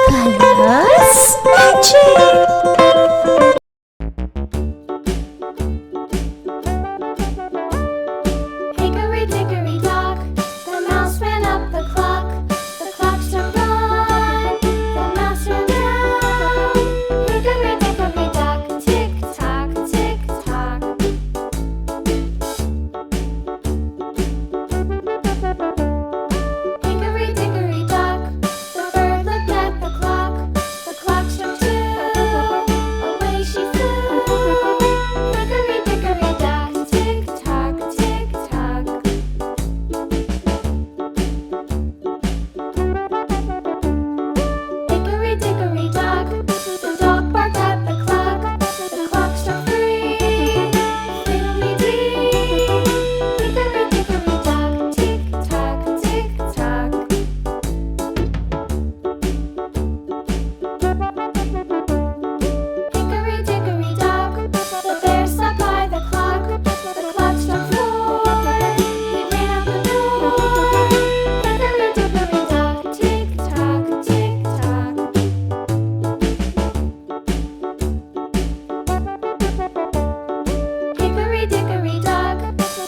Colors Magic! Hickory dickory dock, the mouse ran up the clock. The clock struck one, the mouse ran down. Hickory dickory dock, tick tock, tick tock. Hickory dickory dock, the bird looked at the clock. The clock struck two, away she flew. Hickory dickory dock, tick tock, tick tock. Hickory dickory dock, the dog barked at the clock. The clock struck three, fiddly-dee. Hickory dickory dock, tick tock, tick tock. Hickory dickory dock, the bear sat by the clock. The clock struck four, he ran out the door. Hickory dickory dock, tick tock, tick tock. Hickory dickory dock,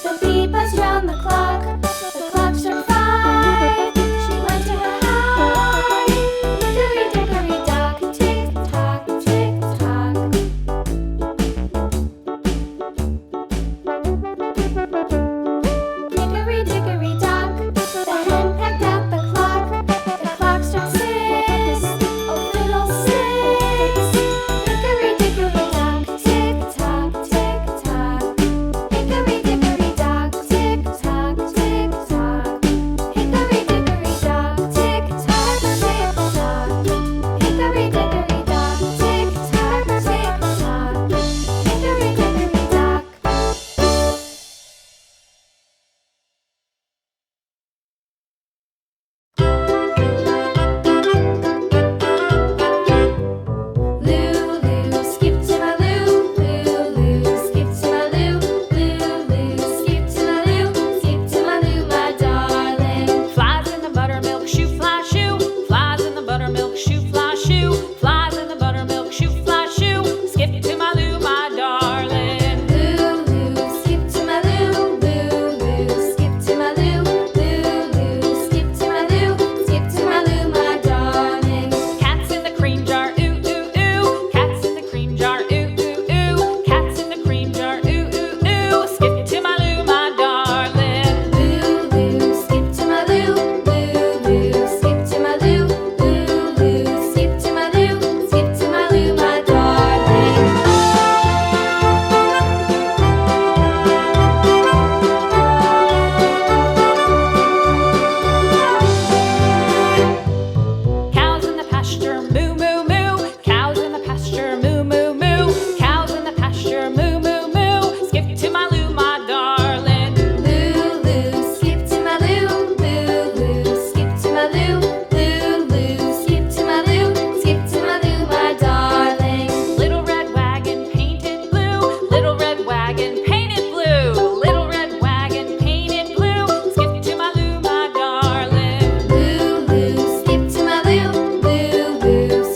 the bee buzzed round the clock. The clock struck five, she went to her hive. Hickory dickory dock, tick tock, tick tock. Hickory dickory dock, the hen pecked at the clock. The clock struck six, oh fiddlesticks. Hickory dickory dock, tick tock, tick tock. Hickory dickory dock, tick tock, tick tock. Hickory dickory dock, tick tock, tick tock. Hickory dickory dock, tick tock, tick tock. Hickory dickory dock. Lulu, skip to my loo, Lulu, skip to my loo, Lulu, skip to my loo, skip to my loo, my darling. Flies in the buttermilk shoe, fly shoe. Flies in the buttermilk shoe, fly shoe. Flies in the buttermilk shoe, fly shoe. Skip to my loo, my darling. Lulu, skip to my loo, Lulu, skip to my loo, Lulu, skip to my loo, skip to my loo, my darling. Cats in the cream jar, ooh ooh ooh. Cats in the cream jar, ooh ooh ooh. Cats in the cream jar, ooh ooh ooh. Skip to my loo, my darling. Lulu, skip to my loo, Lulu, skip to my loo, Lulu, skip to my loo, skip to my loo, my darling. Cows in the pasture, moo moo moo. Cows in the pasture, moo moo moo. Cows in the pasture, moo moo moo. Skip to my loo, my darling. Lulu, skip to my loo, Lulu, skip to my loo, Lulu, skip to my loo, skip to my loo, my darling. Little red wagon painted blue. Little red wagon painted blue. Little red wagon painted blue. Skip to my loo, my darling. Lulu, skip to my loo, Lulu,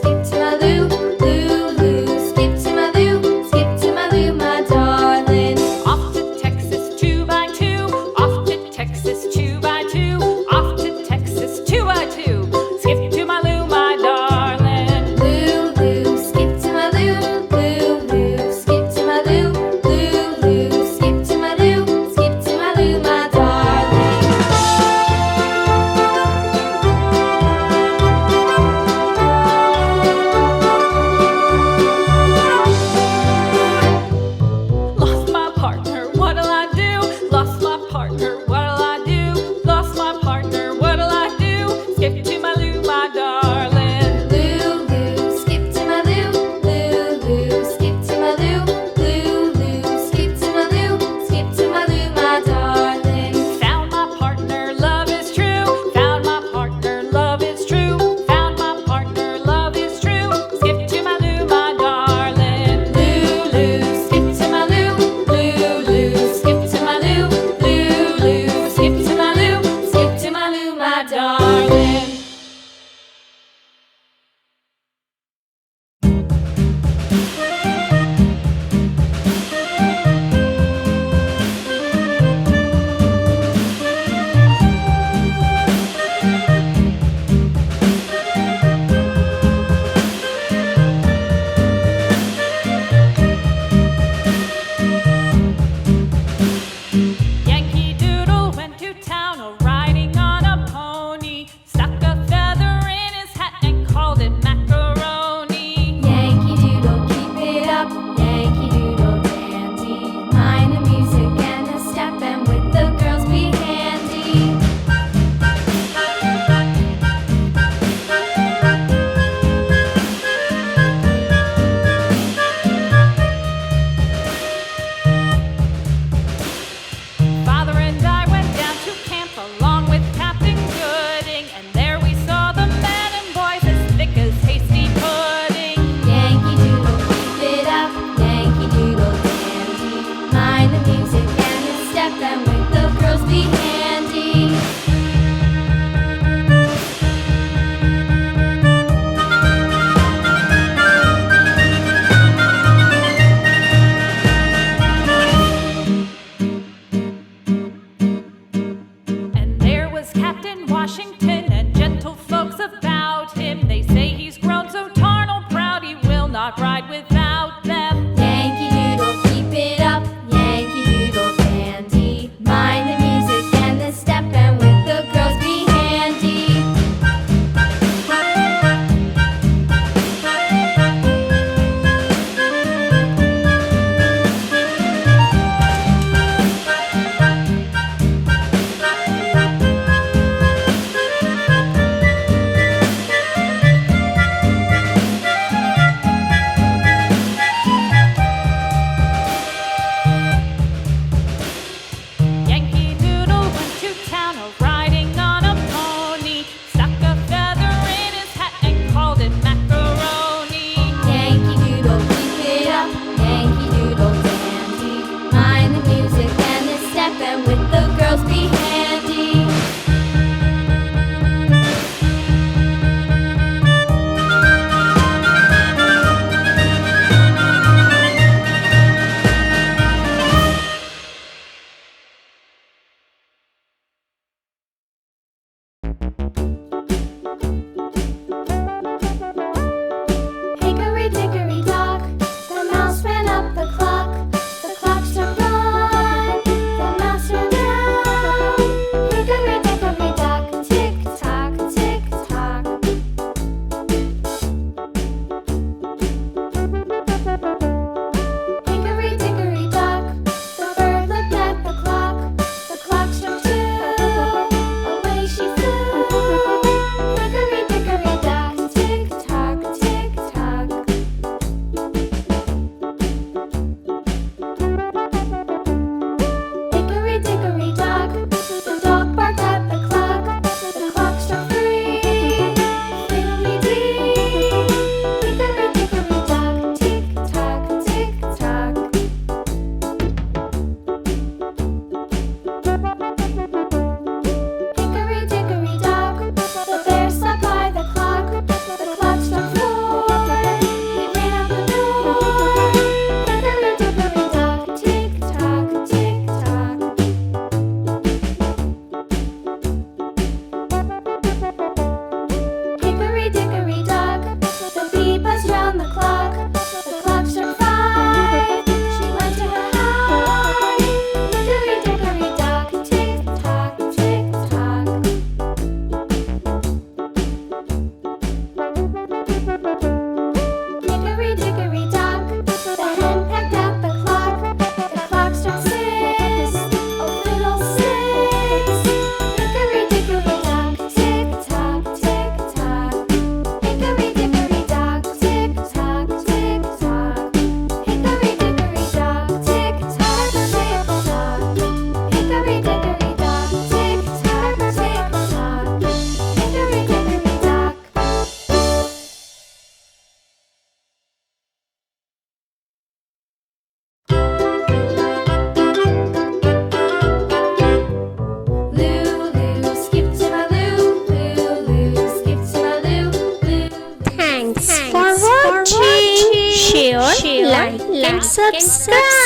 Thanks for watching. Share, like and subscribe.